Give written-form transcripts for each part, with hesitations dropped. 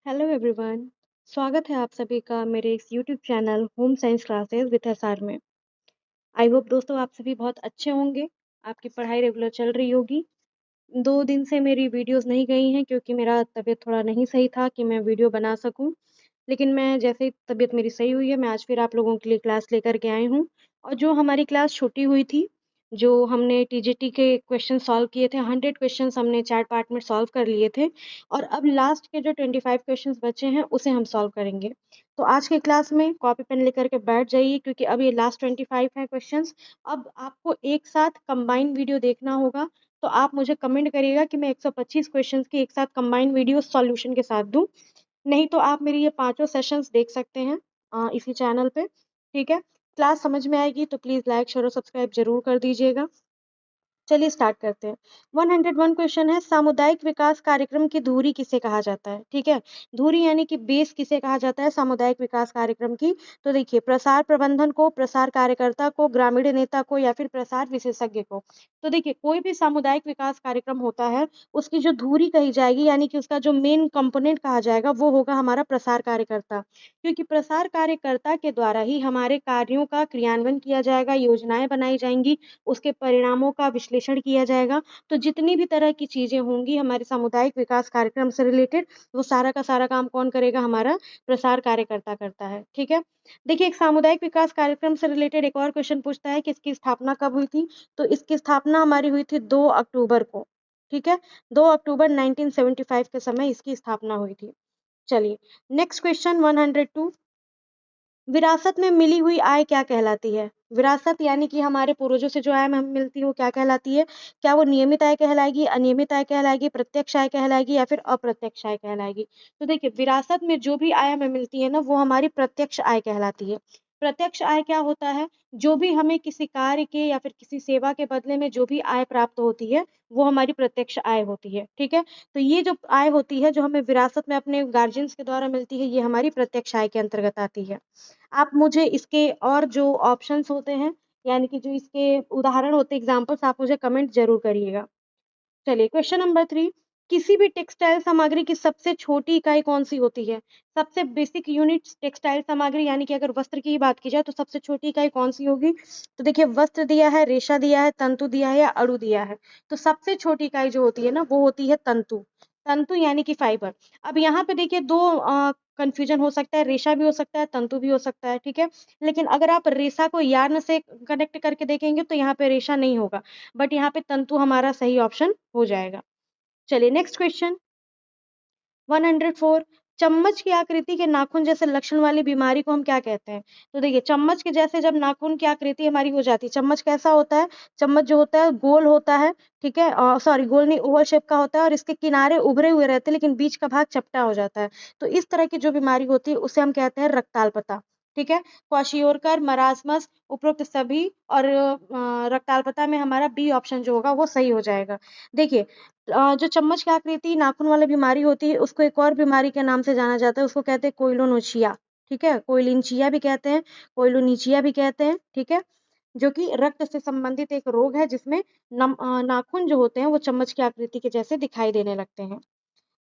Hello everyone. स्वागत है आप सभी का मेरे इस YouTube channel home science classes with SR में। आई होप दोस्तों आप सभी बहुत अच्छे होंगे। आपकी पढ़ाई रेगुलर चल रही होगी। 2 दिन से मेरी वीडियोस नहीं गई हैं क्योंकि मेरा तबीयत थोड़ा नहीं सही था कि मैं वीडियो बना सकूं। लेकिन मैं जैसे ही तबीयत मेरी सही हुई है मैं आज फिर आप लोगों के लिए क्लास लेकर के आई हूँ। और जो हमारी क्लास छूटी हुई थी, जो हमने टीजीटी के क्वेश्चन सॉल्व किए थे, 100 क्वेश्चंस हमने 4 पार्ट में सॉल्व कर लिए थे। और अब लास्ट के जो 25 क्वेश्चंस बचे हैं उसे हम सॉल्व करेंगे। तो आज की क्लास में कॉपी पेन लेकर के बैठ जाइए क्योंकि अब ये लास्ट 25 हैं क्वेश्चंस। अब आपको एक साथ कंबाइंड वीडियो देखना होगा। तो आप मुझे कमेंट करिएगा कि मैं 125 क्वेश्चंस की एक साथ कंबाइंड वीडियो सॉल्यूशन के साथ दूं। नहीं तो आप मेरी ये पाँचों सेशंस देख सकते हैं इसी चैनल पे। ठीक है। क्लास समझ में आएगी तो प्लीज़ लाइक शेयर और सब्सक्राइब ज़रूर कर दीजिएगा। चलिए स्टार्ट करते हैं। 101 क्वेश्चन है, सामुदायिक विकास कार्यक्रम की धुरी किसे कहा जाता है? ठीक है। धुरी यानी कि बेस किसे कहा जाता है सामुदायिक विकास कार्यक्रम की? तो देखिए, प्रसार प्रबंधन को, प्रसार कार्यकर्ता को, ग्रामीण नेता को या फिर प्रसार विशेषज्ञ को। तो देखिए, कोई भी सामुदायिक विकास कार्यक्रम होता है, उसकी जो धुरी कही जाएगी यानी कि उसका जो मेन कंपोनेंट कहा जाएगा वो होगा हमारा प्रसार कार्यकर्ता। क्योंकि प्रसार कार्यकर्ता के द्वारा ही हमारे कार्यों का क्रियान्वयन किया जाएगा, योजनाएं बनाई जाएंगी, उसके परिणामों का विश्लेषण किया जाएगा। तो जितनी भी तरह की चीज़ें होंगी हमारे सामुदायिक विकास कार्यक्रम से रिलेटेड, वो सारा का सारा काम कौन करेगा? हमारा प्रसार कार्यकर्ता करता है। ठीक है। देखिए, एक सामुदायिक विकास कार्यक्रम से रिलेटेड एक और क्वेश्चन पूछता है कि इसकी स्थापना कब हुई थी? तो इसकी स्थापना हमारी हुई थी 2 अक्टूबर को। ठीक है। 2 अक्टूबर 1975 के समय इसकी स्थापना हुई थी। चलिए, नेक्स्ट क्वेश्चन 102। विरासत में मिली हुई आय क्या कहलाती है? विरासत यानी कि हमारे पूर्वजों से जो आय हमें मिलती है वो क्या कहलाती है? क्या वो नियमित आय कहलाएगी, अनियमित आय कहलाएगी, प्रत्यक्ष आय कहलाएगी या फिर अप्रत्यक्ष आय कहलाएगी? तो देखिए, विरासत में जो भी आय हमें मिलती है ना वो हमारी प्रत्यक्ष आय कहलाती है। प्रत्यक्ष आय क्या होता है? जो भी हमें किसी कार्य के या फिर किसी सेवा के बदले में जो भी आय प्राप्त होती है वो हमारी प्रत्यक्ष आय होती है। ठीक है। तो ये जो आय होती है जो हमें विरासत में अपने गार्जियंस के द्वारा मिलती है ये हमारी प्रत्यक्ष आय के अंतर्गत आती है। आप मुझे इसके और जो ऑप्शंस होते हैं, यानी कि जो इसके उदाहरण होते हैं, एग्ज़ाम्पल्स, आप मुझे कमेंट ज़रूर करिएगा। चलिए, क्वेश्चन नंबर 3। किसी भी टेक्सटाइल सामग्री की सबसे छोटी इकाई कौन-सी होती है? सबसे बेसिक यूनिट्स टेक्सटाइल सामग्री यानी कि अगर वस्त्र की ही बात की जाए तो सबसे छोटी इकाई कौन-सी होगी? तो देखिए, वस्त्र दिया है, रेशा दिया है, तंतु दिया है या अणु दिया है। तो सबसे छोटी इकाई जो होती है ना वो होती है तंतु। तंतु यानी कि फाइबर। अब यहाँ पे देखिए 2 कन्फ्यूजन हो सकता है, रेशा भी हो सकता है, तंतु भी हो सकता है, ठीक है? लेकिन अगर आप रेशा को यार्न से कनेक्ट करके देखेंगे तो यहाँ पे रेशा नहीं होगा, बट यहाँ पे तंतु हमारा सही ऑप्शन हो जाएगा। चलिए, नेक्स्ट क्वेश्चन 104। चम्मच की आकृति के नाखून जैसे लक्षण वाली बीमारी को हम क्या कहते हैं? तो देखिए, चम्मच के जैसे जब नाखून की आकृति हमारी हो जाती है, चम्मच कैसा होता है? चम्मच जो होता है गोल होता है, ठीक है? सॉरी, गोल नहीं, ओवल शेप का होता है और इसके किनारे उभरे हुए रहते हैं लेकिन बीच का भाग चपटा हो जाता है। तो इस तरह की जो बीमारी होती है उसे हम कहते हैं रक्ताल्पता। ठीक है? क्वाशियोरकर, मरासमस, उपरोक्त सभी और रक्ताल्पता में हमारा बी ऑप्शन जो होगा वो सही हो जाएगा। देखिए, जो चम्मच की आकृति नाखून वाली बीमारी होती है उसको एक और बीमारी के नाम से जाना जाता है, उसको कहते हैं कोइलोनोचिया। ठीक है? कोइलिनचिया भी कहते हैं, कोइलोनिचिया भी कहते हैं, ठीक है? जो कि रक्त से संबंधित एक रोग है जिसमें नाखून जो होते हैं वो चम्मच की आकृति के जैसे दिखाई देने लगते हैं।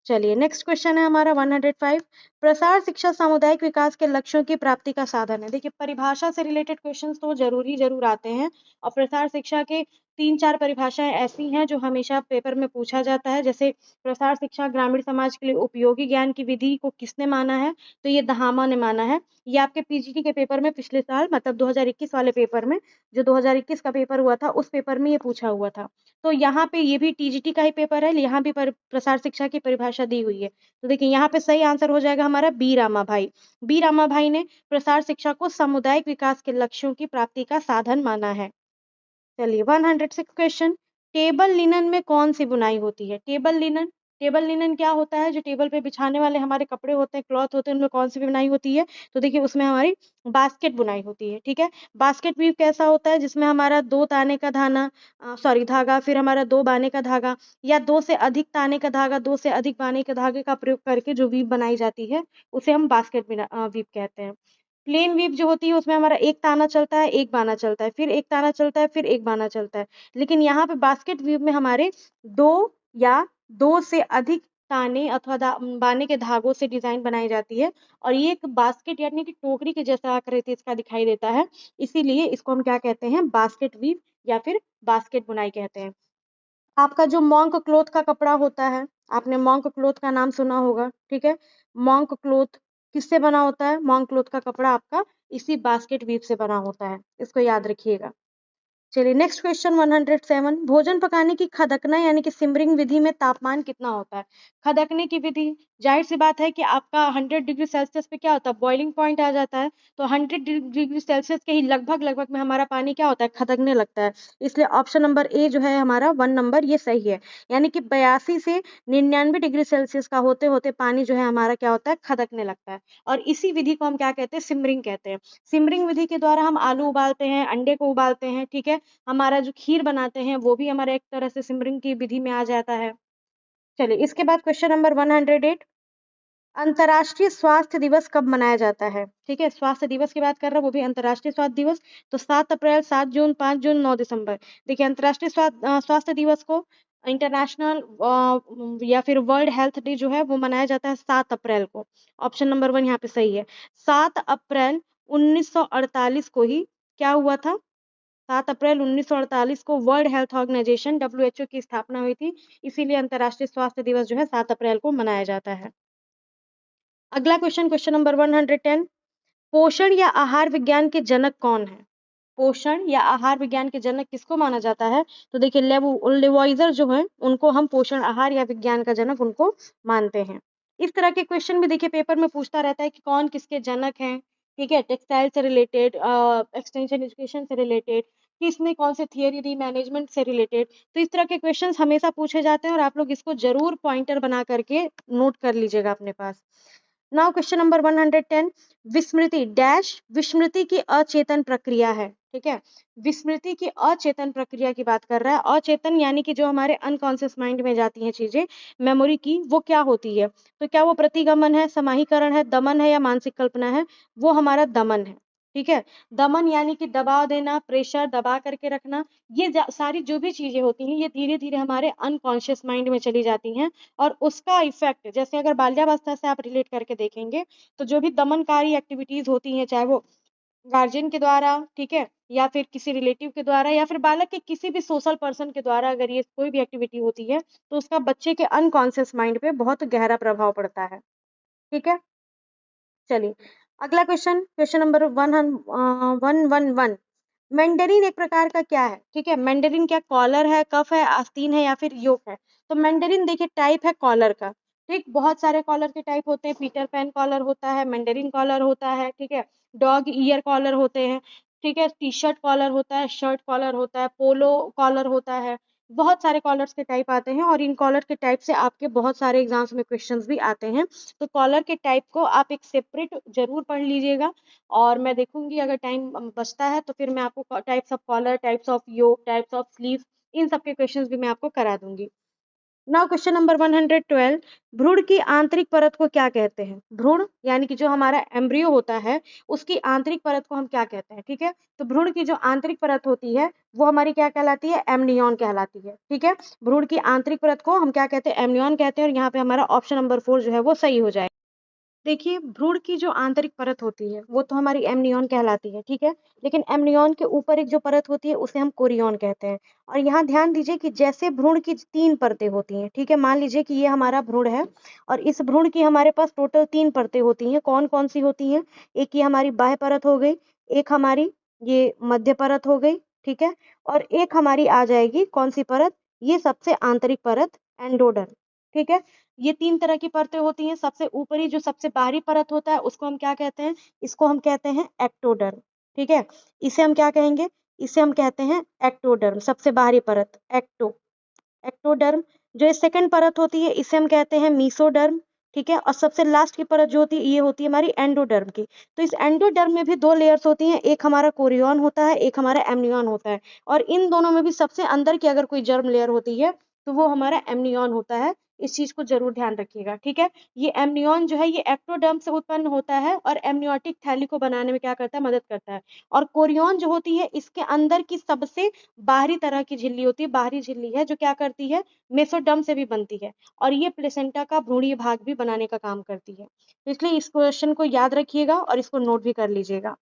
चलिए, नेक्स्ट क्वेश्चन है हमारा 105। प्रसार शिक्षा सामुदायिक विकास के लक्ष्यों की प्राप्ति का साधन है। देखिए, परिभाषा से रिलेटेड क्वेश्चंस तो जरूर आते हैं और प्रसार शिक्षा के 3-4 परिभाषाएं ऐसी हैं जो हमेशा पेपर में पूछा जाता है। जैसे प्रसार शिक्षा ग्रामीण समाज के लिए उपयोगी ज्ञान की विधि को किसने माना है? तो ये दहामा ने माना है। ये आपके पीजीटी के पेपर में पिछले साल मतलब 2021 वाले पेपर में, जो 2021 का पेपर हुआ था उस पेपर में ये पूछा हुआ था। तो यहाँ पे ये भी टीजीटी का ही पेपर है, यहाँ भी प्रसार शिक्षा की परिभाषा दी हुई है। तो देखिए, यहाँ पे सही आंसर हो जाएगा हमारा बी रामाभाई। बी रामाभाई ने प्रसार शिक्षा को सामुदायिक विकास के लक्ष्यों की प्राप्ति का साधन माना है। चलिए, 106 क्वेश्चन। टेबल लिनन में कौन सी बुनाई होती है? टेबल लिनन क्या होता है? जो टेबल पे बिछाने वाले हमारे कपड़े होते हैं, क्लॉथ होते हैं, उनमें कौन सी बुनाई होती है? तो देखिए, उसमें हमारी बास्केट बुनाई होती है। ठीक है? बास्केट वीव कैसा होता है? जिसमें हमारा 2 ताने का धागा, फिर हमारा 2 बाने का धागा या 2 से अधिक ताने का धागा, 2 से अधिक बाने के धागे का प्रयोग करके जो वीव बनाई जाती है उसे हम वीव कहते हैं। प्लेन वीव जो होती है उसमें हमारा एक ताना चलता है, एक बाना चलता है, फिर एक ताना चलता है, फिर एक बाना चलता है। लेकिन यहाँ पे बास्केट वीव में हमारे 2 या 2 से अधिक ताने अथवा बाने के धागों से डिजाइन बनाई जाती है, और ये एक बास्केट यानी कि टोकरी के जैसा आकृति इसका दिखाई देता है, इसीलिए इसको हम क्या कहते हैं, बास्केट वीव या फिर बास्केट बुनाई कहते हैं। आपका जो मॉन्क क्लोथ का कपड़ा होता है, आपने मॉन्क क्लोथ का नाम सुना होगा, ठीक है। मॉन्क क्लोथ किससे बना होता है? मॉन्क क्लोथ का कपड़ा आपका इसी बास्केट वीव से बना होता है, इसको याद रखिएगा। चलिए नेक्स्ट क्वेश्चन 107, भोजन पकाने की खदकना यानी कि सिमरिंग विधि में तापमान कितना होता है? खदकने की विधि, जाहिर सी बात है कि आपका 100 डिग्री सेल्सियस पे क्या होता है, बॉइलिंग पॉइंट आ जाता है, तो 100 डिग्री सेल्सियस के ही लगभग लगभग में हमारा पानी क्या होता है, खदकने लगता है। इसलिए ऑप्शन नंबर ए जो है हमारा 1 नंबर ये सही है, यानी कि 82 से 99 डिग्री सेल्सियस का होते होते पानी जो है हमारा क्या होता है, खदकने लगता है। और इसी विधि को हम क्या कहते हैं, सिमरिंग कहते हैं। सिमरिंग विधि के द्वारा हम आलू उबालते हैं, अंडे को उबालते हैं, ठीक है। हमारा जो खीर बनाते हैं वो भी हमारा एक तरह से सिमरिंग की विधि में आ जाता है। चलिए इसके बाद क्वेश्चन नंबर 108, अंतर्राष्ट्रीय स्वास्थ्य दिवस कब मनाया जाता है? ठीक है, स्वास्थ्य दिवस की बात कर रहे हैं, वो भी अंतर्राष्ट्रीय स्वास्थ्य दिवस। तो 7 अप्रैल, 7 जून, 5 जून, 9 दिसंबर। देखिए अंतर्राष्ट्रीय स्वास्थ्य दिवस को इंटरनेशनल या फिर वर्ल्ड हेल्थ डे जो है वो मनाया जाता है 7 अप्रैल को। ऑप्शन नंबर 1 यहाँ पे सही है। 7 अप्रैल 1948 को ही क्या हुआ था, 7 अप्रैल 1948 को वर्ल्ड हेल्थ ऑर्गेनाइजेशन WHO की स्थापना हुई थी, इसीलिए अंतर्राष्ट्रीय स्वास्थ्य दिवस जो है 7 अप्रैल को मनाया जाता है। अगला क्वेश्चन, क्वेश्चन नंबर 110, पोषण या आहार विज्ञान के जनक कौन है? पोषण या आहार विज्ञान के जनक किसको माना जाता है? तो देखिए लेवोइजर जो है उनको हम पोषण आहार या विज्ञान का जनक उनको मानते हैं। इस तरह के क्वेश्चन भी देखिए पेपर में पूछता रहता है कि कौन किसके जनक हैं, ठीक है, टेक्सटाइल से रिलेटेड, एक्सटेंशन एजुकेशन से रिलेटेड, किसने कौन से थियरी दी मैनेजमेंट से रिलेटेड। तो इस तरह के क्वेश्चंस हमेशा पूछे जाते हैं और आप लोग इसको जरूर पॉइंटर बना करके नोट कर लीजिएगा अपने पास। नाउ क्वेश्चन नंबर 110, विस्मृति डैश विस्मृति की अचेतन प्रक्रिया है, ठीक है। विस्मृति की अचेतन प्रक्रिया की बात कर रहा है। अचेतन यानी कि जो हमारे अनकॉन्शियस माइंड में जाती हैं चीजें मेमोरी की, वो क्या होती है? तो क्या वो प्रतिगमन है, समाहीकरण है, दमन है या मानसिक कल्पना है? वो हमारा दमन है, ठीक है। दमन यानी कि दबाव देना, प्रेशर दबा करके रखना, ये सारी जो भी चीजें होती हैं ये धीरे धीरे हमारे अनकॉन्शियस माइंड में चली जाती हैं, और उसका इफेक्ट जैसे अगर बाल्यावस्था से आप रिलेट करके देखेंगे तो जो भी दमनकारी एक्टिविटीज होती हैं, चाहे वो गार्जियन के द्वारा, ठीक है, या फिर किसी रिलेटिव के द्वारा या फिर बालक के किसी भी सोशल पर्सन के द्वारा अगर ये कोई भी एक्टिविटी होती है तो उसका बच्चे के अनकॉन्शियस माइंड पे बहुत गहरा प्रभाव पड़ता है, ठीक है। चलिए अगला क्वेश्चन, क्वेश्चन नंबर 111, मैंडरीन एक प्रकार का क्या है? ठीक है, मैंडरीन क्या कॉलर है, कफ है, आस्तीन है या फिर योक है? तो मैंडरीन देखिए टाइप है कॉलर का, ठीक। बहुत सारे कॉलर के टाइप होते हैं, पीटर पैन कॉलर होता है, मैंडरीन कॉलर होता है, ठीक है, डॉग ईयर कॉलर होते हैं, ठीक है, टी शर्ट कॉलर होता है, शर्ट कॉलर होता है, पोलो कॉलर होता है। बहुत सारे कॉलर्स के टाइप आते हैं और इन कॉलर के टाइप से आपके बहुत सारे एग्जाम्स में क्वेश्चंस भी आते हैं। तो कॉलर के टाइप को आप एक सेपरेट जरूर पढ़ लीजिएगा, और मैं देखूंगी अगर टाइम बचता है तो फिर मैं आपको types of collar, types of yoke, types of sleeve, इन सब के क्वेश्चंस भी मैं आपको करा दूंगी। नाउ क्वेश्चन नंबर 112, भ्रूण की आंतरिक परत को क्या कहते हैं? भ्रूण यानी कि जो हमारा एम्ब्रियो होता है उसकी आंतरिक परत को हम क्या कहते हैं, ठीक है। तो भ्रूण की जो आंतरिक परत होती है वो हमारी क्या कहलाती है? एमनियॉन कहलाती है, ठीक है। भ्रूण की आंतरिक परत को हम क्या कहते हैं? एमनियॉन कहते हैं, और यहाँ पे हमारा ऑप्शन नंबर 4 जो है वो सही हो जाएगा। देखिए भ्रूण की जो आंतरिक परत होती है वो तो हमारी एमनियॉन कहलाती है, ठीक है। लेकिन एमनियॉन के ऊपर एक जो परत होती है उसे हम कोरियॉन कहते हैं। और यहाँ ध्यान दीजिए कि जैसे भ्रूण की 3 परतें होती हैं, ठीक है, मान लीजिए कि ये हमारा भ्रूण है और इस भ्रूण की हमारे पास टोटल 3 परतें होती हैं। कौन कौन सी होती हैं? एक ये हमारी बाह्य परत हो गई, एक हमारी ये मध्य परत हो गई, ठीक है, और एक हमारी आ जाएगी कौन सी परत? ये सबसे आंतरिक परत, एंडोडर्म, ठीक है। ये 3 तरह की परतें होती हैं। सबसे ऊपरी जो सबसे बाहरी परत होता है उसको हम क्या कहते हैं? इसको हम कहते हैं एक्टोडर्म, ठीक है। इसे हम क्या कहेंगे? इसे हम कहते हैं एक्टोडर्म, सबसे बाहरी परत, एक्टोडर्म। जो ये सेकंड परत होती है इसे हम कहते हैं मीसोडर्म, ठीक है। और सबसे लास्ट की परत जो होती है ये होती है हमारी एंडोडर्म की। तो इस एंडोडर्म में भी 2 लेयर्स होती हैं, एक हमारा कोरियन होता है, एक हमारा एमनियन होता है। और इन दोनों में भी सबसे अंदर की अगर कोई जर्म लेयर होती है तो वो हमारा एमनियन होता है। इस चीज को जरूर ध्यान रखिएगा, ठीक है। ये एमनियन जो है ये एक्टोडर्म से उत्पन्न होता है और एमनियोटिक थैली को बनाने में क्या करता है, मदद करता है। और कोरियन जो होती है इसके अंदर की सबसे बाहरी तरह की झिल्ली होती है, बाहरी झिल्ली है जो क्या करती है, मेसोडर्म से भी बनती है और ये प्लेसेंटा का भ्रूणीय भाग भी बनाने का काम करती है। तो इसलिए इस क्वेश्चन को याद रखिएगा और इसको नोट भी कर लीजिएगा।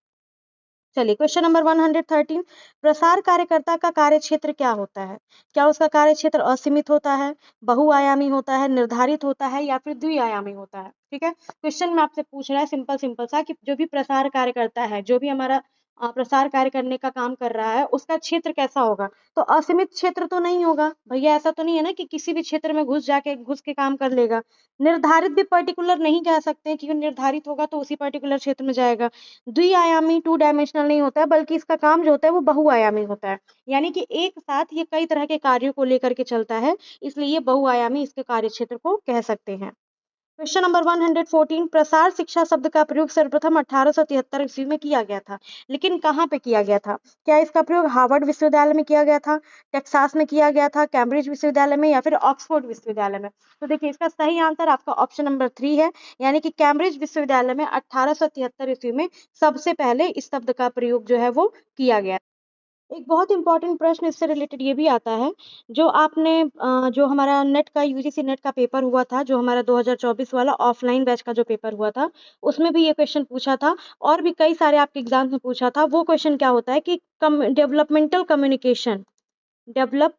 चलिए क्वेश्चन नंबर 113, प्रसार कार्यकर्ता का कार्य क्षेत्र क्या होता है? क्या उसका कार्य क्षेत्र असीमित होता है, बहुआयामी होता है, निर्धारित होता है या फिर द्विआयामी होता है? ठीक है, क्वेश्चन में आपसे पूछ रहा है सिंपल सिंपल सा कि जो भी प्रसार कार्य करता है, जो भी हमारा प्रसार कार्य करने का काम कर रहा है उसका क्षेत्र कैसा होगा? तो असीमित क्षेत्र तो नहीं होगा भैया, ऐसा तो नहीं है ना कि किसी भी क्षेत्र में घुस के काम कर लेगा। निर्धारित भी पर्टिकुलर नहीं कह सकते क्योंकि निर्धारित होगा तो उसी पर्टिकुलर क्षेत्र में जाएगा। द्विआयामी टू डायमेंशनल नहीं होता है बल्कि इसका काम जो होता है वो बहुआयामी होता है, यानी कि एक साथ ये कई तरह के कार्यों को लेकर के चलता है, इसलिए ये बहुआयामी इसके कार्य क्षेत्र को कह सकते हैं। क्वेश्चन नंबर 114, प्रसार शिक्षा शब्द का प्रयोग सर्वप्रथम 1873 ईस्वी में किया गया था, लेकिन कहाँ पे किया गया था? क्या इसका प्रयोग हार्वर्ड विश्वविद्यालय में किया गया था, टेक्सास में किया गया था, कैम्ब्रिज विश्वविद्यालय में या फिर ऑक्सफोर्ड विश्वविद्यालय में? तो देखिए इसका सही आंसर आपका ऑप्शन नंबर 3 है, यानी कि कैम्ब्रिज विश्वविद्यालय में 1873 ईस्वी में सबसे पहले इस शब्द का प्रयोग जो है वो किया गया। एक बहुत इंपॉर्टेंट प्रश्न इससे रिलेटेड ये भी आता है, जो आपने जो हमारा नेट का यूजीसी नेट का पेपर हुआ था, जो हमारा 2024 वाला ऑफलाइन बैच का जो पेपर हुआ था, उसमें भी ये क्वेश्चन पूछा था और भी कई सारे आपके एग्जाम में पूछा था। वो क्वेश्चन क्या होता है कि developmental communication, develop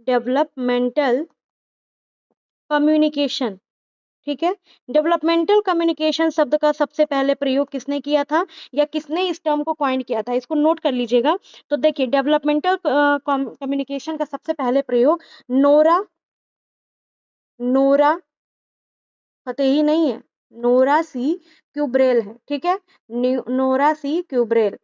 developmental communication, ठीक है, डेवलपमेंटल कम्युनिकेशन शब्द का सबसे पहले प्रयोग किसने किया था या किसने इस टर्म को कॉइन किया था, इसको नोट कर लीजिएगा। तो देखिए डेवलपमेंटल कम्युनिकेशन का सबसे पहले प्रयोग नोरा नोरा फतेही नहीं है, नोरा सी क्यूब्रेल है, ठीक है। नोरा सी क्यूब्रेल,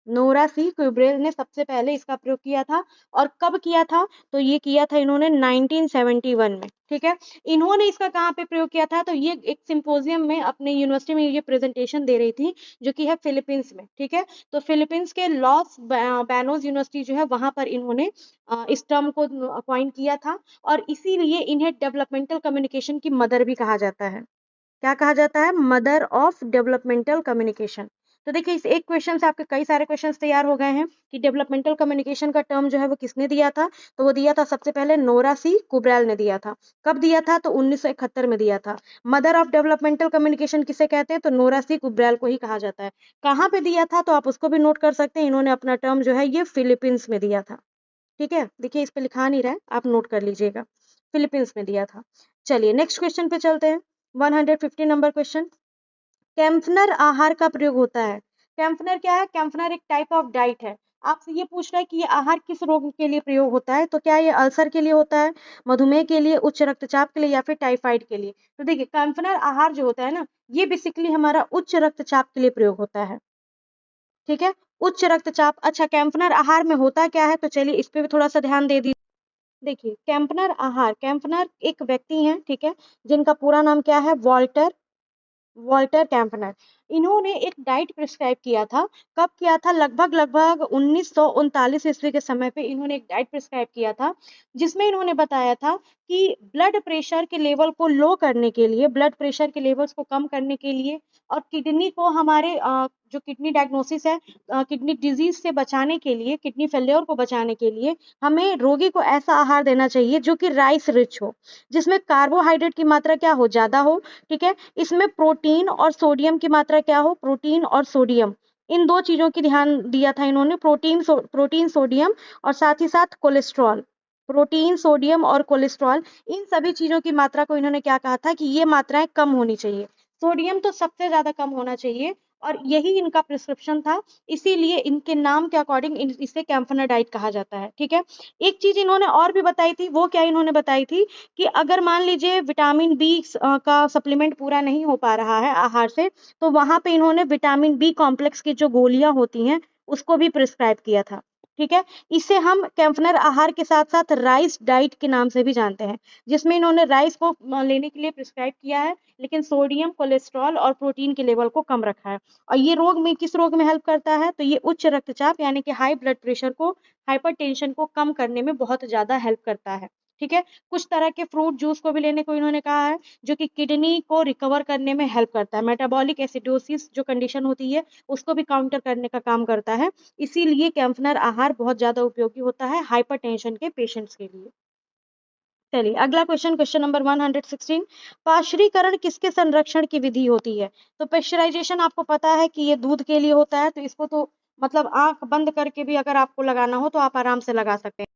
नोरा सी क्यूब्रेल ने सबसे पहले इसका प्रयोग किया था। और कब किया था? तो ये किया था इन्होंने 1971 में, ठीक है। इन्होंने इसका कहाँ पे प्रयोग किया था? तो ये एक सिंपोजियम में अपने यूनिवर्सिटी में ये प्रेजेंटेशन दे रही थी, जो कि है फिलीपींस में, ठीक है। तो फिलीपींस के लॉस बैनोस यूनिवर्सिटी जो है वहां पर इन्होंने इस टर्म को अपॉइंट किया था और इसीलिए इन्हें डेवलपमेंटल कम्युनिकेशन की मदर भी कहा जाता है। क्या कहा जाता है? Mother of developmental communication. तो देखिए इस एक क्वेश्चन से आपके कई सारे क्वेश्चंस तैयार हो गए हैं कि डेवलपमेंटल कम्युनिकेशन का टर्म जो है वो किसने दिया था? तो वो दिया था सबसे पहले नोरा सी कुब्रेल ने दिया था। कब दिया था? तो 1971 में दिया था। मदर ऑफ डेवलपमेंटल कम्युनिकेशन किसे कहते हैं? तो नोरा सी कुब्रेल को ही कहा जाता है। कहाँ पे दिया था? तो आप उसको भी नोट कर सकते हैं। इन्होंने अपना टर्म जो है ये फिलीपींस में दिया था, ठीक है। देखिए इस पे लिखा नहीं रहा है, आप नोट कर लीजिएगा, फिलीपींस में दिया था। चलिए नेक्स्ट क्वेश्चन पे चलते हैं। 150 नंबर क्वेश्चन, कैम्फनर आहार का प्रयोग होता है। कैम्फनर क्या है? कैम्फनर एक टाइप ऑफ डाइट है। आपसे ये पूछ रहा है कि ये आहार किस रोग के लिए प्रयोग होता है, तो क्या ये अल्सर के लिए होता है, मधुमेह के लिए, उच्च रक्तचाप के लिए या फिर टाइफाइड के लिए? तो देखिए कैम्फनर आहार जो होता है ना, ये बेसिकली हमारा उच्च रक्तचाप के लिए प्रयोग होता है, ठीक है। उच्च रक्तचाप। अच्छा कैम्फनर आहार में होता क्या है, तो चलिए इस पे भी थोड़ा सा ध्यान दे दीजिए। देखिए कैम्पनर आहार, कैम्पनर एक व्यक्ति हैं, ठीक है, जिनका पूरा नाम क्या है? Walter Walter Kempner. इन्होंने एक डाइट प्रिस्क्राइब किया था। कब किया था? लगभग लगभग 1939 ईस्वी के समय पे इन्होंने एक डाइट प्रिस्क्राइब किया था, जिसमें इन्होंने बताया था कि ब्लड प्रेशर के लेवल को लो करने के लिए, ब्लड प्रेशर के लेवल्स को कम करने के लिए और किडनी को हमारे जो किडनी डायग्नोसिस है, किडनी डिजीज से बचाने के लिए, किडनी फेल्योर को बचाने के लिए हमें रोगी को ऐसा आहार देना चाहिए जो कि राइस रिच हो, जिसमें कार्बोहाइड्रेट की मात्रा क्या हो? ज्यादा हो, ठीक है। इसमें प्रोटीन और सोडियम की मात्रा क्या हो? प्रोटीन और सोडियम, इन दो चीजों की ध्यान दिया था इन्होंने, प्रोटीन सोडियम और साथ ही साथ कोलेस्ट्रॉल। प्रोटीन सोडियम और कोलेस्ट्रॉल, इन सभी चीजों की मात्रा को इन्होंने क्या कहा था कि ये मात्राएं कम होनी चाहिए। सोडियम तो सबसे ज्यादा कम होना चाहिए और यही इनका प्रिस्क्रिप्शन था, इसीलिए इनके नाम के अकॉर्डिंग इसे कैम्फनर डाइट कहा जाता है, ठीक है। एक चीज इन्होंने और भी बताई थी, वो क्या इन्होंने बताई थी कि अगर मान लीजिए विटामिन बी का सप्लीमेंट पूरा नहीं हो पा रहा है आहार से, तो वहां पे इन्होंने विटामिन बी कॉम्प्लेक्स की जो गोलियां होती हैं उसको भी प्रिस्क्राइब किया था, ठीक है। इसे हम कैम्फनर आहार के साथ साथ राइस डाइट के नाम से भी जानते हैं, जिसमें इन्होंने राइस को लेने के लिए प्रिस्क्राइब किया है, लेकिन सोडियम, कोलेस्ट्रॉल और प्रोटीन के लेवल को कम रखा है। और ये रोग में किस रोग में हेल्प करता है? तो ये उच्च रक्तचाप यानी कि हाई ब्लड प्रेशर को, हाइपरटेंशन को कम करने में बहुत ज्यादा हेल्प करता है। ठीक है। कुछ तरह के फ्रूट जूस को भी लेने को इन्होंने कहा है, जो कि किडनी को रिकवर करने में हेल्प करता है। मेटाबॉलिक एसिडोसिस जो कंडीशन होती है, उसको भी काउंटर करने का काम करता है। इसीलिए कैम्फनर आहार बहुत ज़्यादा उपयोगी होता है हाइपरटेंशन के पेशेंट्स के लिए। चलिए अगला क्वेश्चन, क्वेश्चन नंबर 116। पाश्चुरीकरण किसके संरक्षण की विधि होती है? तो पेस्चराइजेशन आपको पता है कि ये दूध के लिए होता है, तो इसको तो मतलब आंख बंद करके भी अगर आपको लगाना हो तो आप आराम से लगा सकते हैं।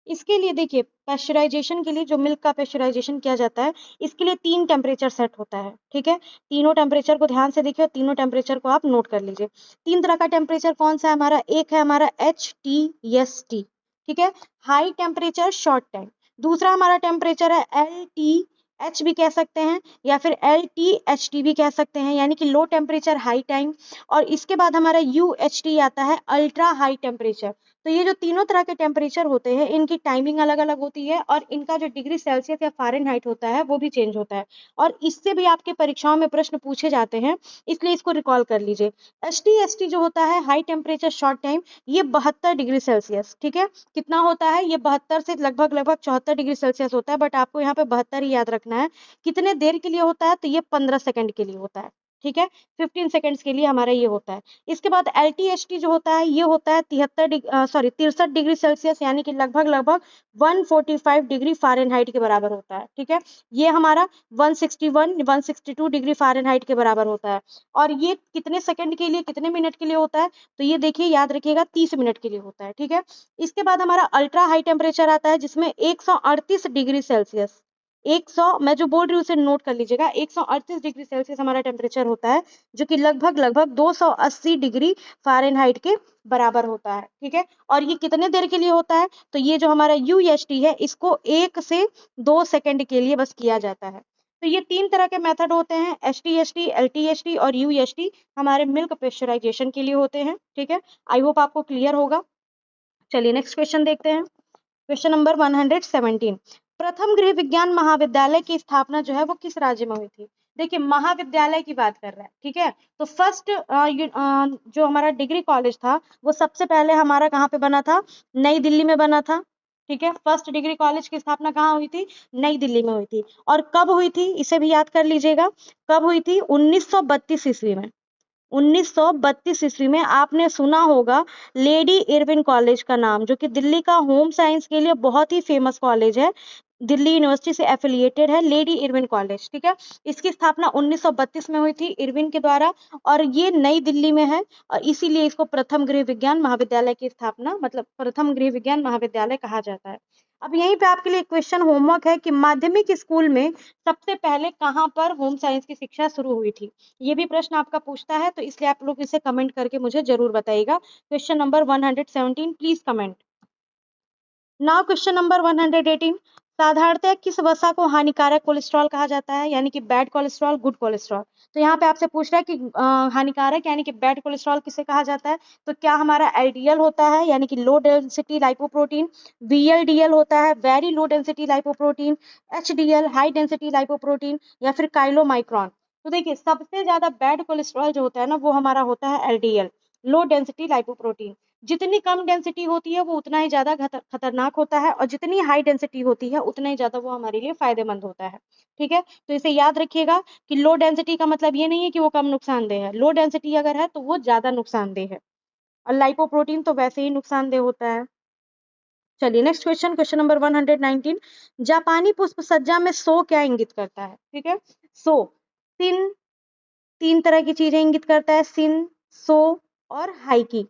इसके लिए देखिए, पेस्चराइजेशन के लिए जो मिल्क का पेस्चराइजेशन किया जाता है, इसके लिए 3 टेम्परेचर सेट होता है, ठीक है। तीनों टेम्परेचर को ध्यान से देखिए और तीनों टेम्परेचर को आप नोट कर लीजिए। 3 तरह का टेम्परेचर कौन सा है हमारा? एक है हमारा HTST, ठीक है, हाई टेम्परेचर शॉर्ट टाइम। दूसरा हमारा टेम्परेचर है LTH भी कह सकते हैं, या फिर LTHT भी कह सकते हैं, यानी कि लो टेम्परेचर हाई टाइम। और इसके बाद हमारा UHT आता है, अल्ट्रा हाई टेम्परेचर। तो ये जो तीनों तरह के टेम्परेचर होते हैं, इनकी टाइमिंग अलग-अलग होती है और इनका जो डिग्री सेल्सियस या फ़ारेनहाइट होता है, वो भी चेंज होता है। और इससे भी आपके परीक्षाओं में प्रश्न पूछे जाते हैं, इसलिए इसको रिकॉल कर लीजिए। HTST जो होता है, हाई टेम्परेचर शॉर्ट टाइम, ये 72 डिग्री सेल्सियस, ठीक है? कितना होता है? ये 72 से लगभग-लगभग 74 डिग्री सेल्सियस होता है, बट आपको यहाँ पे 72 ही याद रखना है। कितने देर के लिए होता है? तो ये 15 सेकंड के लिए होता है, ठीक है? 15 सेकंड्स के लिए हमारा ये होता है। इसके बाद LTHT जो होता है, ये होता है 63 डिग्री सेल्सियस, यानी कि लगभग-लगभग 145 डिग्री फ़ारेनहाइट के बराबर होता है, ठीक है? ये हमारा 161-162 डिग्री फ़ारेनहाइट के बराबर होता है। और ये कितने सेकंड के लिए, कितने मिनट के लिए होता है? तो ये देखिए, याद रखिएगा, 30 मिनट के लिए होता है, ठीक है? इसके बाद हमारा अल्ट्रा हाई टेम्परेचर आता है, जिसमें 138 डिग्री सेल्सियस, 100, मैं जो बोल रही हूँ उसे नोट कर लीजिएगा, 138 डिग्री सेल्सियस हमारा टेम्परेचर होता है, जो कि लगभग-लगभग 280 डिग्री फ़ारेनहाइट के बराबर होता है, ठीक है? और ये कितने देर के लिए होता है? तो ये जो हमारा UHT है, इसको 1 से 2 सेकंड के लिए बस किया जाता है। तो ये 3 तरह के मेथड होते हैं, HTST, LTHT और UHT, हमारे मिल्क पेस्चराइजेशन के लिए होते हैं, ठीक है? आई होप आपको क्लियर होगा। चलिए नेक्स्ट क्वेश्चन देखते हैं। Question number 117। प्रथम गृह विज्ञान महाविद्यालय की स्थापना जो है वो किस राज्य में हुई थी? देखिए, महाविद्यालय की बात कर रहा है, ठीक है। तो फर्स्ट जो हमारा डिग्री कॉलेज था, वो सबसे पहले हमारा कहाँ पे बना था? नई दिल्ली में बना था, ठीक है। फर्स्ट डिग्री कॉलेज की स्थापना कहाँ हुई थी? नई दिल्ली में हुई थी। और कब हुई थी, इसे भी याद कर लीजिएगा। कब हुई थी? 1932 ईस्वी में। 1932 ईस्वी में आपने सुना होगा लेडी इरविन कॉलेज का नाम, जो कि दिल्ली का होम साइंस के लिए बहुत ही फेमस कॉलेज है। दिल्ली यूनिवर्सिटी से एफिलिएटेड है लेडी इरविन कॉलेज, ठीक है। इसकी स्थापना 1932 में हुई थी इरविन के द्वारा, और ये नई दिल्ली में है, और इसीलिए इसको प्रथम गृह विज्ञान महाविद्यालय की स्थापना, मतलब प्रथम गृह विज्ञान महाविद्यालय कहा जाता है। अब यहीं पे आपके लिए क्वेश्चन होमवर्क है कि माध्यमिक स्कूल में सबसे पहले कहाँ पर होम साइंस की शिक्षा शुरू हुई थी? ये भी प्रश्न आपका पूछता है, तो इसलिए आप लोग इसे कमेंट करके मुझे जरूर बताइएगा। Question number 117, please comment. Now question number 118। साधारणतः किस वसा को हानिकारक कोलेस्ट्रॉल कहा जाता है, यानी कि बैड कोलेस्ट्रॉल, गुड कोलेस्ट्रॉल? तो यहाँ पे आपसे पूछ रहा है कि हानिकारक यानी कि बैड कोलेस्ट्रॉल किसे कहा जाता है? तो क्या हमारा एलडीएल होता है, यानी कि लो डेंसिटी लाइपोप्रोटीन, वीएलडीएल होता है, very low density lipoprotein, HDL, high density lipoprotein, या फिर काइलोमाइक्रॉन? तो देखिए, सबसे ज्यादा बैड कोलेस्ट्रॉल जो होता है ना, वो हमारा होता है एलडीएल, लो डेंसिटी लाइपोप्रोटीन। जितनी कम डेंसिटी होती है वो उतना ही ज़्यादा खतरनाक होता है, और जितनी हाई डेंसिटी होती है उतना ही ज़्यादा वो हमारे लिए फ़ायदेमंद होता है, ठीक है? तो इसे याद रखिएगा कि लो डेंसिटी का मतलब ये नहीं है कि वो कम नुकसानदेह है। लो डेंसिटी अगर है तो वो ज़्यादा नुकसानदेह है, और लाइपोप्रोटीन तो वैसे ही नुकसानदेह होता है। चलिए नेक्स्ट क्वेश्चन, क्वेश्चन नंबर 119। जापानी पुष्प सज्जा में सो क्या इंगित करता है? ठीक है, सो, सिन, तीन तरह की चीजें इंगित करता है, सिन, सो और हाइकी।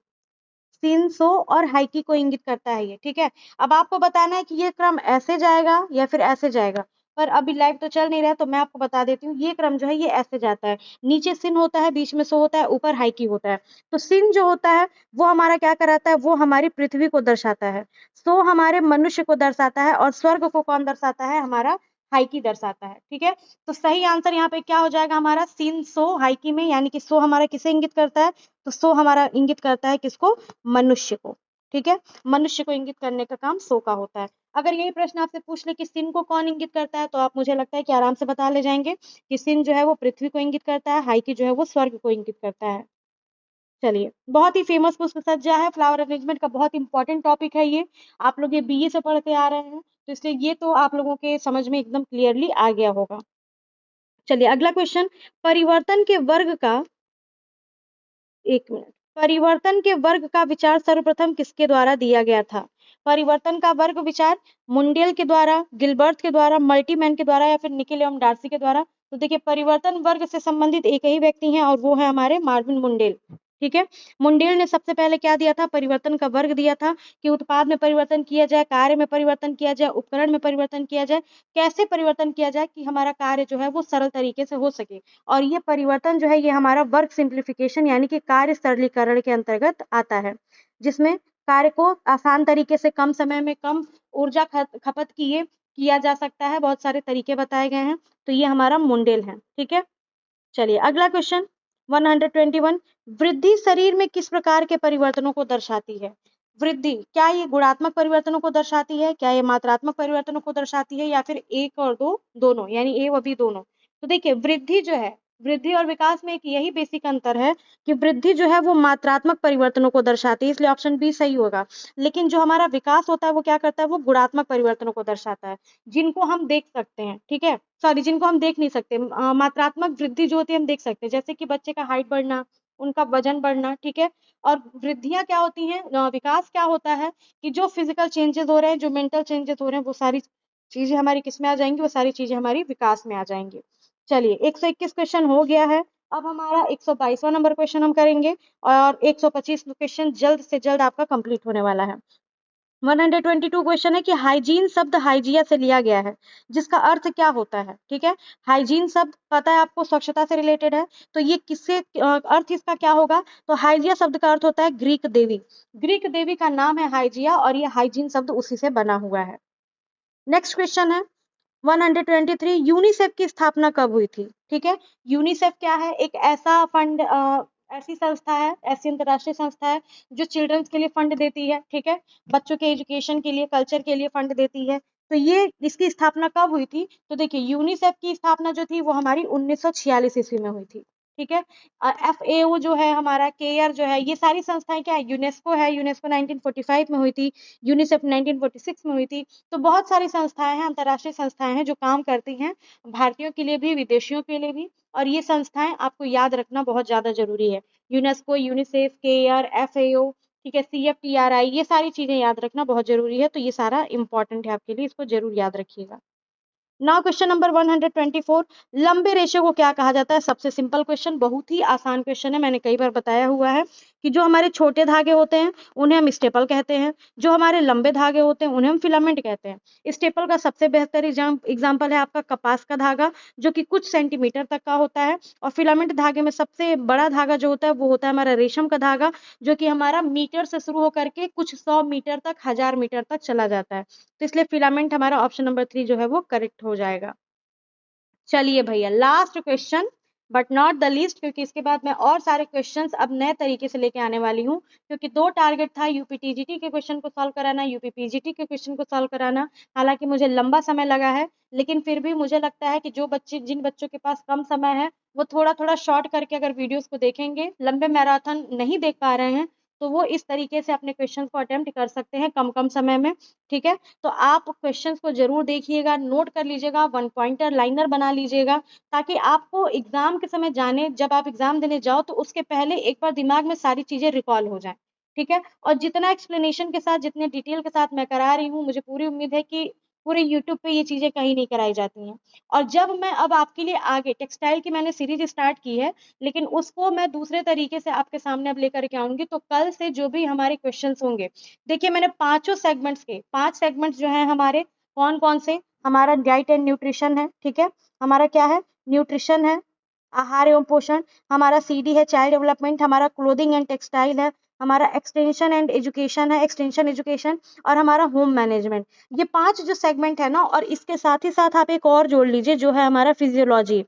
सिन, सो और हाइकी को इंगित करता है ये, ठीक है। अब आपको बताना है कि ये क्रम ऐसे जाएगा या फिर ऐसे जाएगा, पर अभी लाइव तो चल नहीं रहा है, तो मैं आपको बता देती हूँ, ये क्रम जो है ये ऐसे जाता है। नीचे सिन होता है, बीच में सो होता है, ऊपर हाइकी होता है। तो सिन जो होता है वो हमारा क्या कराता है? वो हमारी पृथ्वी को दर्शाता है। सो हमारे मनुष्य को दर्शाता है, और स्वर्ग को कौन दर्शाता है? हमारा हाइकी दर्शाता है, ठीक है। तो सही आंसर यहाँ पे क्या हो जाएगा हमारा? सिन, सो, हाइकी में, यानी कि सो हमारा किसे इंगित करता है? तो सो हमारा इंगित करता है किसको? मनुष्य को, ठीक है। मनुष्य को इंगित करने का काम सो का होता है। अगर यही प्रश्न आपसे पूछ ले कि सिन को कौन इंगित करता है, तो आप, मुझे लगता है कि आराम से बता ले जाएंगे कि सिन जो है वो पृथ्वी को इंगित करता है, हाइकी जो है वो स्वर्ग को इंगित करता है। चलिए, बहुत ही फेमस पुष्प सज्जा है, फ्लावर अरेंजमेंट का बहुत इंपॉर्टेंट टॉपिक है ये। आप लोग ये बीए से पढ़ के आ रहे हैं, तो इसलिए ये तो आप लोगों के समझ में एकदम क्लियरली आ गया होगा। चलिए अगला क्वेश्चन, परिवर्तन के वर्ग का, एक मिनट, परिवर्तन के वर्ग का विचार सर्वप्रथम किसके द्वारा दिया गया था? परिवर्तन का वर्ग विचार मुंडेल के द्वारा, गिलबर्ट के द्वारा, मल्टीमैन के द्वारा या फिर निकेल एवं डार्सी के द्वारा? तो देखिए परिवर्तन वर्ग से संबंधित एक ही व्यक्ति हैं और वो है हमारे मार्विन मुंडेल। ठीक है, मुंडेल ने सबसे पहले क्या दिया था? परिवर्तन का वर्ग दिया था कि उत्पाद में परिवर्तन किया जाए, कार्य में परिवर्तन किया जाए, उपकरण में परिवर्तन किया जाए, कैसे परिवर्तन किया जाए कि हमारा कार्य जो है वो सरल तरीके से हो सके। और ये परिवर्तन जो है ये हमारा वर्क सिंप्लीफिकेशन यानी कि कार्य सरलीकरण के अंतर्गत आता है, जिसमें कार्य को आसान तरीके से कम समय में कम ऊर्जा खपत किया जा सकता है। बहुत सारे तरीके बताए गए हैं, तो ये हमारा मुंडेल है। ठीक है, चलिए अगला क्वेश्चन 121, वृद्धि शरीर में किस प्रकार के परिवर्तनों को दर्शाती है? वृद्धि क्या ये गुणात्मक परिवर्तनों को दर्शाती है, क्या ये मात्रात्मक परिवर्तनों को दर्शाती है, या फिर एक और दो दोनों, यानी ए व बी दोनों? तो देखिए वृद्धि जो है, वृद्धि और विकास में एक यही बेसिक अंतर है कि वृद्धि जो है वो मात्रात्मक परिवर्तनों को दर्शाती है, इसलिए ऑप्शन बी सही होगा। लेकिन जो हमारा विकास होता है वो क्या करता है? वो गुणात्मक परिवर्तनों को दर्शाता है, जिनको हम देख सकते हैं। ठीक है, सॉरी, जिनको हम देख नहीं सकते। मात्रात्मक वृद्धि जो होती है हम देख सकते हैं, जैसे कि बच्चे का हाइट बढ़ना, उनका वजन बढ़ना। ठीक है, और वृद्धियां क्या होती हैं, विकास क्या होता है कि जो फिजिकल चेंजेस हो रहे हैं, जो मेंटल चेंजेस हो रहे हैं, वो सारी चीजें हमारी किस में आ जाएंगी? वो सारी चीजें हमारी विकास में आ जाएंगी। चलिए 121 क्वेश्चन हो गया है। अब हमारा 122वां नंबर क्वेश्चन हम करेंगे और 125 क्वेश्चन जल्द से जल्द आपका कंप्लीट होने वाला है। 122 क्वेश्चन है कि हाइजीन शब्द हाइजिया से लिया गया है, जिसका अर्थ क्या होता है? ठीक है, हाइजीन शब्द पता है आपको, स्वच्छता से रिलेटेड है, तो ये किससे अर्थ इसका क्या होगा? तो हाइजिया शब्द का अर्थ होता है ग्रीक देवी। ग्रीक देवी का नाम है हाइजिया और ये हाइजीन शब्द उसी से बना हुआ है। नेक्स्ट क्वेश्चन है 123, यूनिसेफ की स्थापना कब हुई थी? ठीक है, यूनिसेफ क्या है? एक ऐसा फंड, ऐसी संस्था है, ऐसी अंतरराष्ट्रीय संस्था है जो चिल्ड्रंस के लिए फंड देती है। ठीक है, बच्चों के एजुकेशन के लिए, कल्चर के लिए फंड देती है। तो ये इसकी स्थापना कब हुई थी? तो देखिए यूनिसेफ की स्थापना जो थी वो हमारी 1946 ईस्वी में हुई थी। ठीक है, FAO जो है हमारा, केयर जो है, ये सारी संस्थाएं क्या है? यूनेस्को है, यूनेस्को 1945 में हुई थी, यूनिसेफ 1946 में हुई थी। तो बहुत सारी संस्थाएं हैं, अंतर्राष्ट्रीय संस्थाएं हैं जो काम करती हैं भारतीयों के लिए भी, विदेशियों के लिए भी। और ये संस्थाएं आपको याद रखना बहुत ज्यादा जरूरी है, यूनेस्को, यूनिसेफ, केयर, FAO, ठीक है, CFTRI, ये सारी चीजें याद रखना बहुत जरूरी है। तो ये सारा इंपॉर्टेंट है आपके लिए, इसको जरूर याद रखिएगा। नाउ क्वेश्चन नंबर 124, लंबे रेशे को क्या कहा जाता है? सबसे सिंपल क्वेश्चन, बहुत ही आसान क्वेश्चन है, मैंने कई बार बताया हुआ है कि जो हमारे छोटे धागे होते हैं उन्हें हम स्टेपल कहते हैं, जो हमारे लंबे धागे होते हैं उन्हें हम फिलामेंट कहते हैं। स्टेपल का सबसे बेहतर एग्जाम्पल है आपका कपास का धागा, जो कि कुछ सेंटीमीटर तक का होता है। और फिलामेंट धागे में सबसे बड़ा धागा जो होता है वो होता है हमारा रेशम का धागा, जो कि हमारा मीटर से शुरू होकर के कुछ 100 मीटर तक, 1000 मीटर तक चला जाता है। तो इसलिए फिलामेंट हमारा ऑप्शन नंबर 3 जो है वो करेक्ट हो जाएगा। चलिए भैया last question but not the least, क्योंकि इसके बाद मैं और सारे क्वेश्चंस अब नए तरीके से लेके आने वाली हूँ, क्योंकि 2 टारगेट था, यूपीटीजीटी के क्वेश्चन को सॉल्व कराना, यूपीपीजीटी के क्वेश्चन को सॉल्व कराना। हालांकि मुझे लंबा समय लगा है, लेकिन फिर भी मुझे लगता है कि जो बच्चे, जिन बच्चों के पास कम समय है, वो थोड़ा थोड़ा शॉर्ट करके अगर वीडियोस को देखेंगे, लंबे मैराथन नहीं देख पा रहे हैं, तो वो इस तरीके से अपने क्वेश्चन को अटेम्प्ट कर सकते हैं कम कम समय में। ठीक है, तो आप क्वेश्चंस को जरूर देखिएगा, नोट कर लीजिएगा, 1 पॉइंटर लाइनर बना लीजिएगा, ताकि आपको एग्जाम के समय जाने, जब आप एग्जाम देने जाओ तो उसके पहले एक बार दिमाग में सारी चीजें रिकॉल हो जाएं। ठीक है, और जितना एक्सप्लेनेशन के साथ, जितने डिटेल के साथ मैं करा रही हूँ, मुझे पूरी उम्मीद है कि पूरे यूट्यूब पे ये चीजें कहीं नहीं कराई जाती हैं। और जब मैं अब आपके लिए आगे टेक्सटाइल की मैंने सीरीज स्टार्ट की है, लेकिन उसको मैं दूसरे तरीके से आपके सामने अब लेकर के आऊंगी। तो कल से जो भी हमारे क्वेश्चंस होंगे, देखिए मैंने पांचों सेगमेंट्स के 5 सेगमेंट्स जो हैं हमारे, कौन कौन से? हमारा डाइट एंड न्यूट्रिशन है, ठीक है, हमारा क्या है? न्यूट्रिशन है, आहार एवं पोषण, हमारा CD है चाइल्ड डेवलपमेंट, हमारा क्लोथिंग एंड टेक्सटाइल है, हमारा एक्सटेंशन एंड एजुकेशन है, एक्सटेंशन एजुकेशन, और हमारा होम मैनेजमेंट। ये 5 जो सेगमेंट है ना, और इसके साथ ही साथ आप एक और जोड़ लीजिए जो है हमारा फिजियोलॉजी।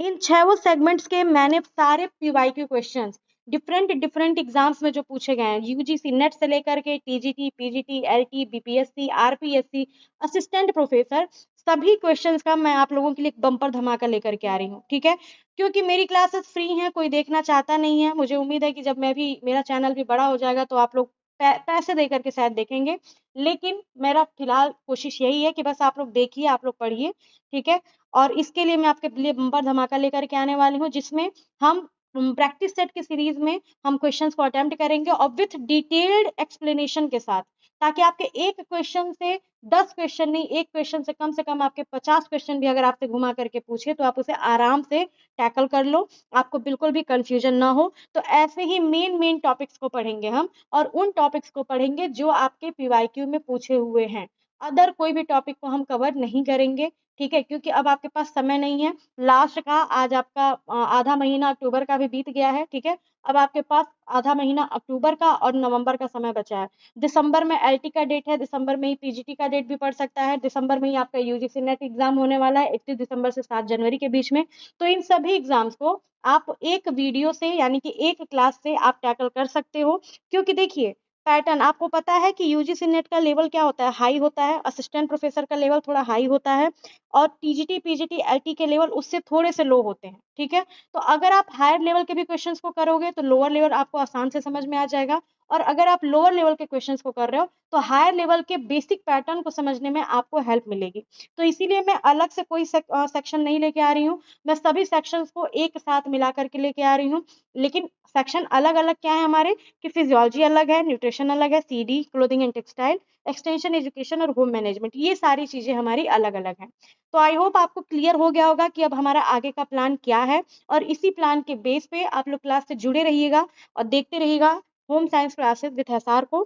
इन 6 सेगमेंट्स के मैंने सारे PYQ questions different different exams में जो पूछे गए हैं, यूजीसी नेट से लेकर के TGT, PGT, LT, BPSC, RPSC, assistant professor, सभी क्वेश्चंस का मैं आप लोगों के लिए एक बम्पर धमाका लेकर के आ रही हूँ। ठीक है, क्योंकि मेरी क्लासेस फ्री हैं, कोई देखना चाहता नहीं है। मुझे उम्मीद है कि जब मैं भी, मेरा चैनल भी बड़ा हो जाएगा तो आप लोग पैसे दे करके शायद देखेंगे, लेकिन मेरा फिलहाल कोशिश यही है कि बस आप लोग देखिए, आप लोग पढ़िए, ठीक है। और इसके लिए मैं आपके लिए बम्पर धमाका लेकर के आने वाली हूँ, जिसमें हम प्रैक्टिस सेट की सीरीज में हम क्वेश्चंस को अटेम्प्ट करेंगे और विथ डिटेल्ड एक्सप्लेनेशन के साथ, ताकि आपके एक क्वेश्चन से 10 क्वेश्चन नहीं, एक क्वेश्चन से कम आपके 50 क्वेश्चन भी अगर आपसे घुमा करके पूछे तो आप उसे आराम से टैकल कर लो, आपको बिल्कुल भी कंफ्यूजन ना हो। तो ऐसे ही मेन टॉपिक्स को पढ़ेंगे हम, और उन टॉपिक्स को पढ़ेंगे जो आपके पीवाईक्यू में पूछे हुए हैं। अदर कोई भी टॉपिक को हम कवर नहीं करेंगे, ठीक है, क्योंकि अब आपके पास समय नहीं है। लास्ट का आज आपका आधा महीना अक्टूबर का भी बीत गया है, ठीक है। अब आपके पास आधा महीना अक्टूबर का और नवंबर का समय बचा है। दिसंबर में एलटी का डेट है, दिसंबर में ही पीजीटी का डेट भी पड़ सकता है, दिसंबर में ही आपका यूजीसी नेट एग्जाम होने वाला है 31 दिसंबर से 7 जनवरी के बीच में। तो इन सभी एग्जाम्स को आप एक वीडियो से यानी कि एक क्लास से आप टैकल कर सकते हो, क्योंकि देखिए पैटर्न आपको पता है कि यूजीसी नेट का लेवल क्या होता है, हाई होता है, असिस्टेंट प्रोफेसर का लेवल थोड़ा हाई होता है, और टीजीटी पीजीटी एलटी के लेवल उससे थोड़े से लो होते हैं, ठीक है। तो अगर आप हायर लेवल के भी क्वेश्चंस को करोगे तो लोअर लेवल आपको आसान से समझ में आ जाएगा, और अगर आप लोअर लेवल के क्वेश्चंस को कर रहे हो तो हायर लेवल के बेसिक पैटर्न को समझने में आपको हेल्प मिलेगी। तो इसीलिए मैं अलग से कोई सेक्शन नहीं लेके आ रही हूँ, मैं सभी सेक्शंस को एक साथ मिला करके लेके आ रही हूँ। लेकिन सेक्शन अलग अलग क्या है हमारे, कि फिजियोलॉजी अलग है, न्यूट्रिशन अलग है, CD clothing and textile, extension education और होम मैनेजमेंट, ये सारी चीजें हमारी अलग अलग हैं। तो आई होप आपको क्लियर हो गया होगा कि अब हमारा आगे का प्लान क्या है, और इसी प्लान के बेस पे आप लोग क्लास से जुड़े रहिएगा और देखते रहिएगा home science classes with SR को।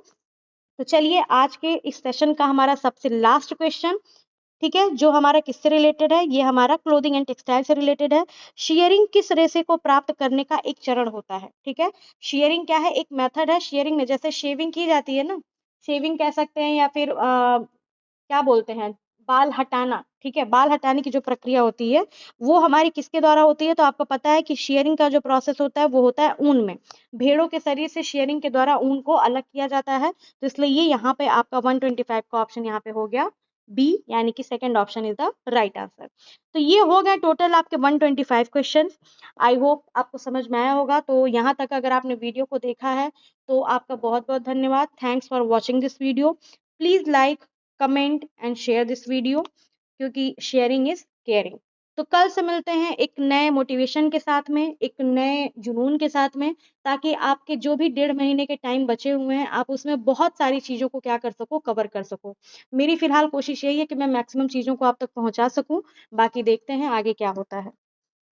तो चलिए आज के इस सेशन का हमारा सबसे लास्ट क्वेश्चन, ठीक है, जो हमारा किससे रिलेटेड है, ये हमारा क्लोथिंग एंड टेक्सटाइल से रिलेटेड है। शेयरिंग किस रेशे को प्राप्त करने का एक चरण होता है, ठीक है। शेयरिंग क्या है, एक मेथड है शेयरिंग में, जैसे शेविंग की जाती है ना, शेविंग कह सकते हैं, या फिर क्या बोलते हैं, बाल हटाना, ठीक है, बाल हटाने की जो प्रक्रिया होती है वो हमारी किसके द्वारा होती है, तो आपको पता है कि शेयरिंग का जो प्रोसेस होता है वो होता है ऊन में, भेड़ों के शरीर से शेयरिंग के द्वारा ऊन को अलग किया जाता है। तो इसलिए ये यहाँ पे आपका 125 का ऑप्शन यहाँ पे हो गया बी, यानी कि second option is the right answer. तो ये हो गए टोटल आपके 125 क्वेश्चंस। आई होप आपको समझ में आया होगा। तो यहाँ तक अगर आपने वीडियो को देखा है तो आपका बहुत बहुत धन्यवाद। Thanks for watching this video. Please like, comment and share this video, क्योंकि शेयरिंग इज केयरिंग। तो कल से मिलते हैं एक नए मोटिवेशन के साथ में, एक नए जुनून के साथ में, ताकि आपके जो भी 1.5 महीने के टाइम बचे हुए हैं आप उसमें बहुत सारी चीज़ों को क्या कर सको, कवर कर सको। मेरी फिलहाल कोशिश यही है कि मैं मैक्सिमम चीज़ों को आप तक पहुंचा सकूं, बाकी देखते हैं आगे क्या होता है।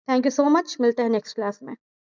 थैंक यू सो मच, मिलते हैं नेक्स्ट क्लास में।